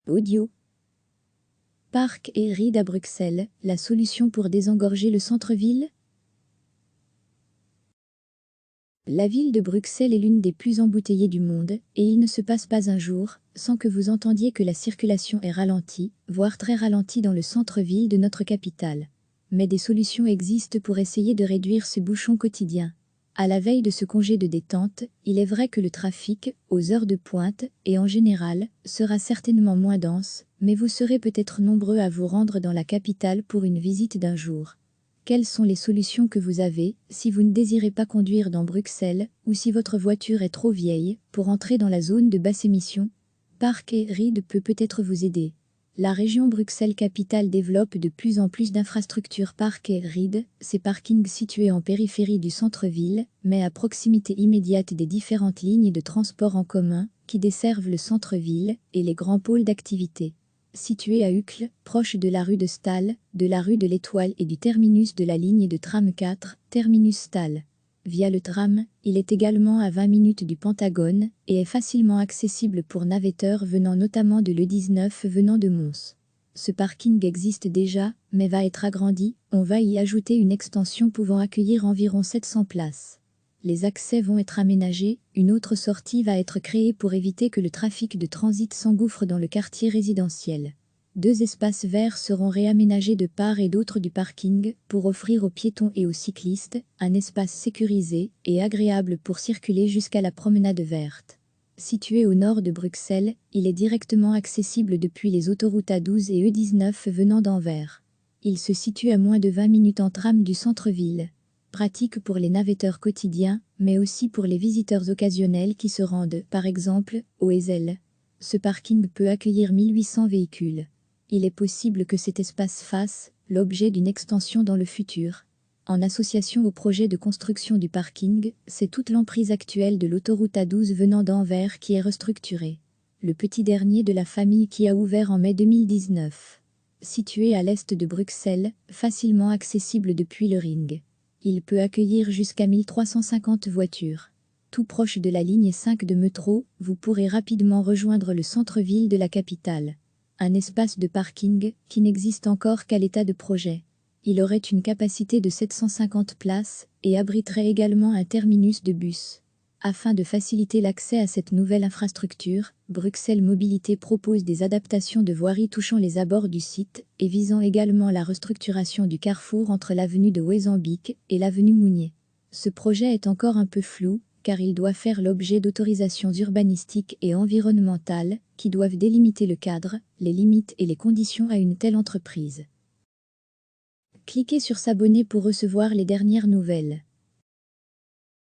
Audio. Park et Ride à Bruxelles, la solution pour désengorger le centre-ville? La ville de Bruxelles est l'une des plus embouteillées du monde, et il ne se passe pas un jour sans que vous entendiez que la circulation est ralentie, voire très ralentie dans le centre-ville de notre capitale. Mais des solutions existent pour essayer de réduire ce bouchon quotidien. À la veille de ce congé de détente, il est vrai que le trafic, aux heures de pointe, et en général, sera certainement moins dense, mais vous serez peut-être nombreux à vous rendre dans la capitale pour une visite d'un jour. Quelles sont les solutions que vous avez si vous ne désirez pas conduire dans Bruxelles ou si votre voiture est trop vieille pour entrer dans la zone de basse émission? Park et Ride peut-être vous aider. La région Bruxelles-Capitale développe de plus en plus d'infrastructures Park et Ride, ces parkings situés en périphérie du centre-ville, mais à proximité immédiate des différentes lignes de transport en commun qui desservent le centre-ville et les grands pôles d'activité. Situé à Uccle, proche de la rue de Stahl, de la rue de l'Étoile et du terminus de la ligne de tram 4, terminus Stahl. Via le tram, il est également à 20 minutes du Pentagone et est facilement accessible pour navetteurs venant notamment de l'E19 venant de Mons. Ce parking existe déjà, mais va être agrandi, on va y ajouter une extension pouvant accueillir environ 700 places. Les accès vont être aménagés, une autre sortie va être créée pour éviter que le trafic de transit s'engouffre dans le quartier résidentiel. 2 espaces verts seront réaménagés de part et d'autre du parking pour offrir aux piétons et aux cyclistes un espace sécurisé et agréable pour circuler jusqu'à la promenade verte. Situé au nord de Bruxelles, il est directement accessible depuis les autoroutes A12 et E19 venant d'Anvers. Il se situe à moins de 20 minutes en tram du centre-ville. Pratique pour les navetteurs quotidiens, mais aussi pour les visiteurs occasionnels qui se rendent, par exemple, au Ezel. Ce parking peut accueillir 1800 véhicules. Il est possible que cet espace fasse l'objet d'une extension dans le futur. En association au projet de construction du parking, c'est toute l'emprise actuelle de l'autoroute A12 venant d'Anvers qui est restructurée. Le petit dernier de la famille qui a ouvert en mai 2019. Situé à l'est de Bruxelles, facilement accessible depuis le Ring. Il peut accueillir jusqu'à 1350 voitures. Tout proche de la ligne 5 de métro, vous pourrez rapidement rejoindre le centre-ville de la capitale. Un espace de parking qui n'existe encore qu'à l'état de projet. Il aurait une capacité de 750 places et abriterait également un terminus de bus. Afin de faciliter l'accès à cette nouvelle infrastructure, Bruxelles Mobilité propose des adaptations de voirie touchant les abords du site et visant également la restructuration du carrefour entre l'avenue de Wezembick et l'avenue Mounier. Ce projet est encore un peu flou, car il doit faire l'objet d'autorisations urbanistiques et environnementales qui doivent délimiter le cadre, les limites et les conditions à une telle entreprise. Cliquez sur s'abonner pour recevoir les dernières nouvelles.